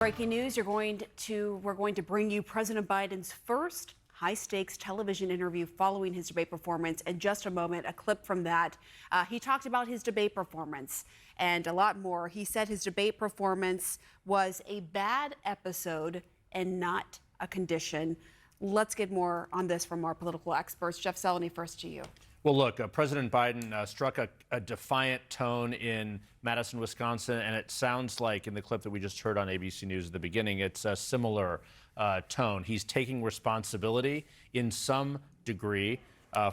Breaking news, we're going to bring you President Biden's first high-stakes television interview following his debate performance. In just a moment, a clip from that. He talked about his debate performance and a lot more. He said his debate performance was a bad episode and not a condition. Let's get more on this from our political experts. Jeff Zeleny, first to you. Well, look, President Biden struck a defiant tone in Madison, Wisconsin, and it sounds like in the clip that we just heard on ABC News at the beginning, it's a similar tone. He's taking responsibility in some degree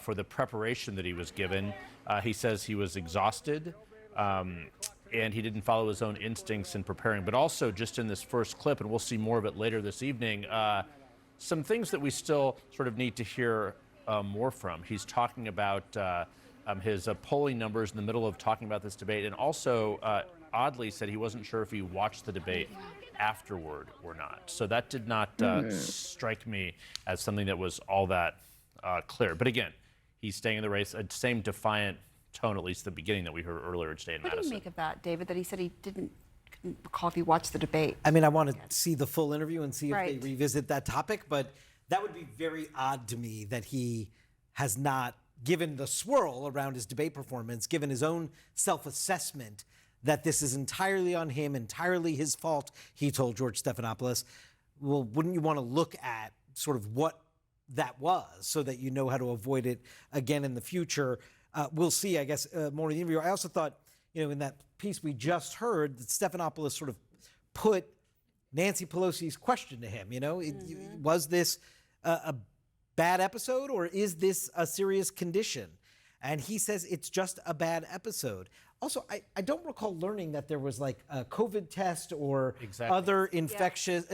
for the preparation that he was given. He says he was exhausted and he didn't follow his own instincts in preparing, but also just in this first clip, and we'll see more of it later this evening, some things that we still sort of need to hear more from. He's talking about his polling numbers in the middle of talking about this debate, and also oddly said he wasn't sure if he watched the debate afterward or not. So that did not strike me as something that was all that clear. But again, he's staying in the race, same defiant tone, at least at the beginning, that we heard earlier today in Madison. What do you make of that, David, that he said he couldn't recall if he watched the debate? I mean, I want to see the full interview and see if they revisit that topic, but that would be very odd to me that he has not, given the swirl around his debate performance, given his own self-assessment that this is entirely on him, entirely his fault, he told George Stephanopoulos. Well, wouldn't you want to look at sort of what that was so that you know how to avoid it again in the future? We'll see, I guess, more in the interview. I also thought, in that piece we just heard, that Stephanopoulos sort of put Nancy Pelosi's question to him. Was this a bad episode, or is this a serious condition? And he says it's just a bad episode. Also, I don't recall learning that there was like a COVID test or other infectious,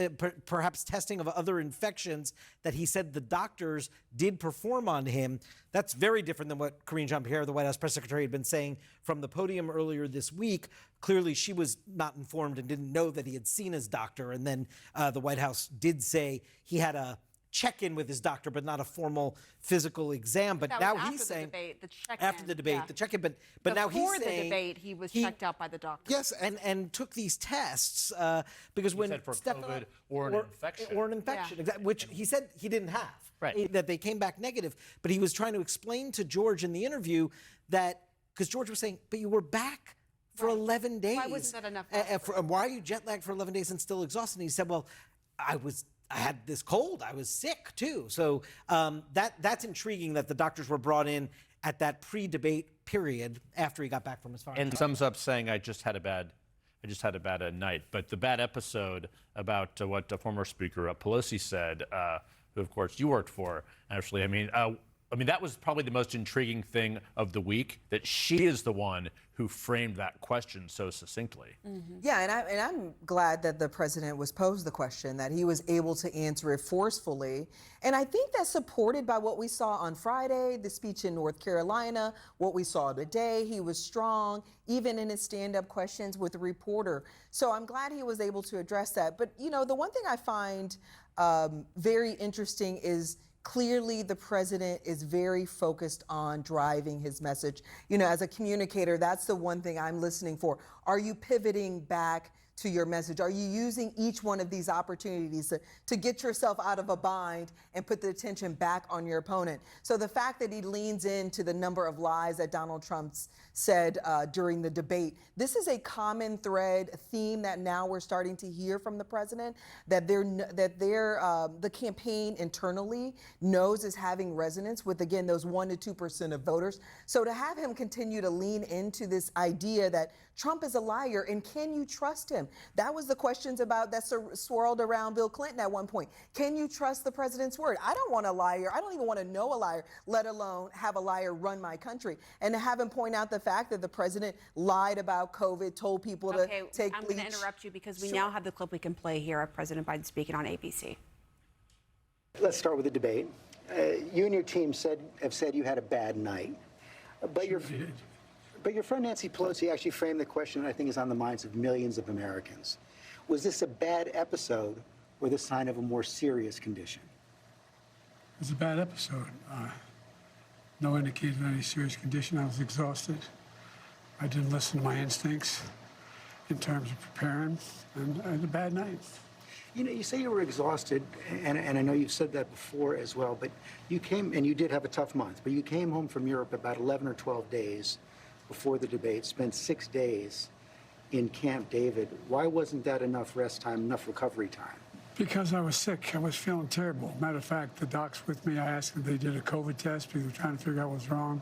perhaps testing of other infections that he said the doctors did perform on him. That's very different than what Karine Jean-Pierre, the White House press secretary, had been saying from the podium earlier this week. Clearly, she was not informed and didn't know that he had seen his doctor. And then the White House did say he had a check-in with his doctor, but not a formal physical exam. But now he's saying after the debate, the check-in. But now he's saying before the debate, he was checked out by the doctor. Yes, and took these tests because when for COVID or an infection, which he said he didn't have. Right. That they came back negative. But he was trying to explain to George in the interview that because George was saying, but you were back for 11 days. Why wasn't that enough? Why are you jet lagged for 11 days and still exhausted? And he said, well, I had this cold. I was sick too. So that's intriguing that the doctors were brought in at that pre-debate period after he got back from his farm. And sums up saying, I just had a bad night. But the bad episode about what former Speaker Pelosi said, who of course you worked for, Ashley. I mean, that was probably the most intriguing thing of the week, that she is the one who framed that question so succinctly. Mm-hmm. Yeah, and I'm glad that the president was posed the question, that he was able to answer it forcefully. And I think that's supported by what we saw on Friday, the speech in North Carolina, what we saw today. He was strong, even in his stand-up questions with the reporter. So I'm glad he was able to address that. But, the one thing I find very interesting is clearly the president is very focused on driving his message. As a communicator, that's the one thing I'm listening for. Are you pivoting back to your message? Are you using each one of these opportunities to get yourself out of a bind and put the attention back on your opponent? So the fact that he leans into the number of lies that Donald Trump said during the debate, this is a common thread, a theme that now we're starting to hear from the president, that the campaign internally knows is having resonance with, again, those 1% to 2% of voters. So to have him continue to lean into this idea that Trump is a liar, and can you trust him? That was the questions about that swirled around Bill Clinton at one point. Can you trust the president's word? I don't want a liar. I don't even want to know a liar, let alone have a liar run my country. And to have him point out the fact that the president lied about COVID, told people to take bleach. I'm going to interrupt you because we now have the clip we can play here of President Biden speaking on ABC. Let's start with the debate. You and your team have said you had a bad night, but your friend Nancy Pelosi actually framed the question that I think is on the minds of millions of Americans. Was this a bad episode or the sign of a more serious condition? It was a bad episode. No indication of any serious condition. I was exhausted. I didn't listen to my instincts in terms of preparing, and I had a bad night. You know, you say you were exhausted, and I know you've said that before as well, but you came, and you did have a tough month, but you came home from Europe about 11 or 12 days before the debate, spent 6 days in Camp David. Why wasn't that enough rest time, enough recovery time? Because I was sick. I was feeling terrible. Matter of fact, the docs with me, I asked if they did a COVID test because we were trying to figure out what was wrong.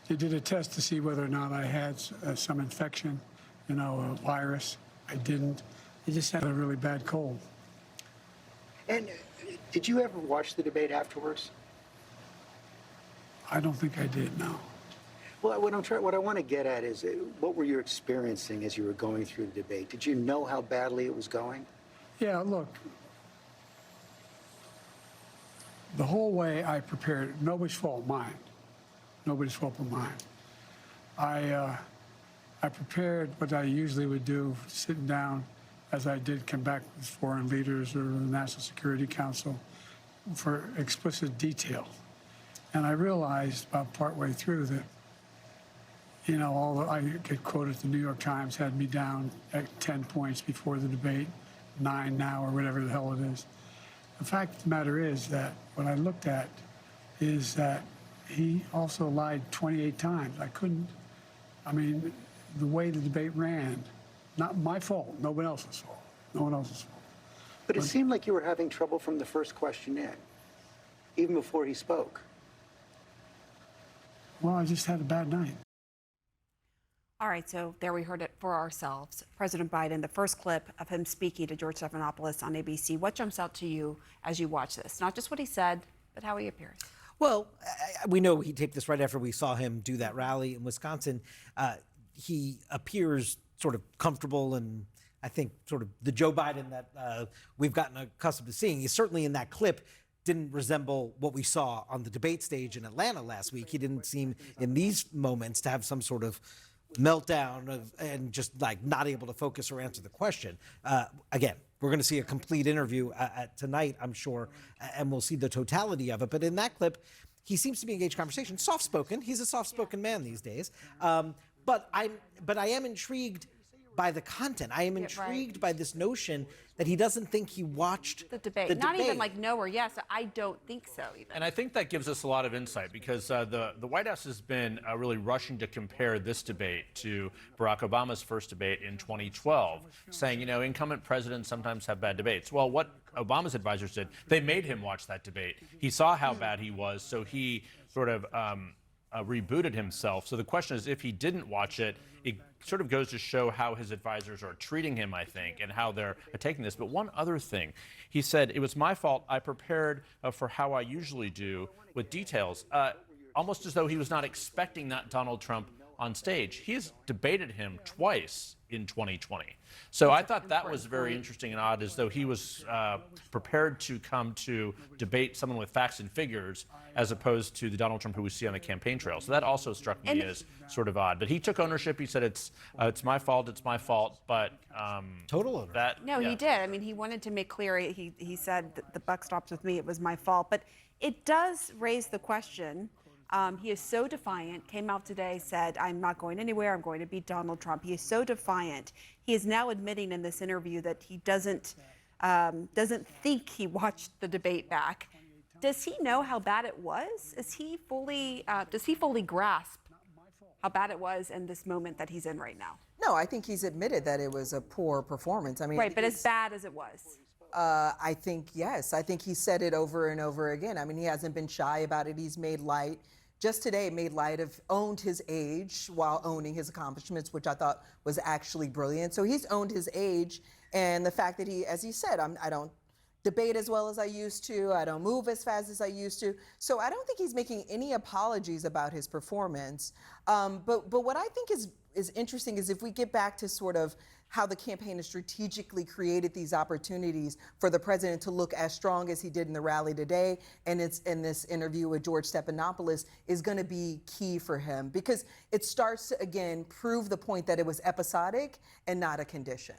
They did a test to see whether or not I had some infection, you know, a virus. I didn't. I just had a really bad cold. And did you ever watch the debate afterwards? I don't think I did, no. Well, what I want to get at is, what were you experiencing as you were going through the debate? Did you know how badly it was going? Yeah, look, the whole way I prepared, nobody's fault, mine. Nobody's fault but mine. I prepared what I usually would do, sitting down, as I did come back with foreign leaders or the National Security Council, for explicit detail. And I realized about partway through that, you know, I get quoted, the New York Times had me down at 10 points before the debate, 9 now, or whatever the hell it is. The fact of the matter is that what I looked at is that he also lied 28 times. I mean, the way the debate ran, not my fault, no one else's fault. No one else's fault. But it seemed like you were having trouble from the first question in, even before he spoke. Well, I just had a bad night. All right, so there we heard it for ourselves. President Biden, the first clip of him speaking to George Stephanopoulos on ABC. What jumps out to you as you watch this? Not just what he said, but how he appears. Well, we know he taped this right after we saw him do that rally in Wisconsin. He appears sort of comfortable, and I think sort of the Joe Biden that we've gotten accustomed to seeing. He certainly in that clip didn't resemble what we saw on the debate stage in Atlanta last week. He didn't seem in these moments to have some sort of meltdown and just like not able to focus or answer the question. Again, we're going to see a complete interview tonight, I'm sure, and we'll see the totality of it. But in that clip, he seems to be engaged in conversation, soft-spoken. He's a soft-spoken man these days. But I am intrigued by the content. I am intrigued by this notion that he doesn't think he watched The debate. Not even like no or yes. I don't think so even. And I think that gives us a lot of insight because the White House has been really rushing to compare this debate to Barack Obama's first debate in 2012, saying, you know, incumbent presidents sometimes have bad debates. Well, what Obama's advisors did, they made him watch that debate. He saw how bad he was, so he sort of rebooted himself. So the question is, if he didn't watch it, it sort of goes to show how his advisors are treating him, I think, and how they're taking this. But one other thing, he said, it was my fault. I prepared for how I usually do with details, almost as though he was not expecting that Donald Trump on stage. He has debated him twice in 2020. So I thought that was very interesting and odd, as though he was prepared to come to debate someone with facts and figures as opposed to the Donald Trump who we see on the campaign trail. So that also struck me as sort of odd. But he took ownership. He said, it's my fault, but total ownership. No, he did. I mean, he wanted to make clear, he said, the buck stops with me, it was my fault. But it does raise the question. He is so defiant, came out today, said, I'm not going anywhere, I'm going to beat Donald Trump. He is so defiant. He is now admitting in this interview that he doesn't think he watched the debate back. Does he know how bad it was? Does he fully grasp how bad it was in this moment that he's in right now? No, I think he's admitted that it was a poor performance. I mean, right, but as bad as it was. I think, yes. I think he said it over and over again. I mean, he hasn't been shy about it. He's made light. Just today made light of, owned his age while owning his accomplishments, which I thought was actually brilliant. So he's owned his age, and the fact that he, as he said, I don't debate as well as I used to. I don't move as fast as I used to. So I don't think he's making any apologies about his performance. But what I think is interesting is if we get back to sort of how the campaign has strategically created these opportunities for the president to look as strong as he did in the rally today, and it's in this interview with George Stephanopoulos, is going to be key for him, because it starts to, again, prove the point that it was episodic and not a condition.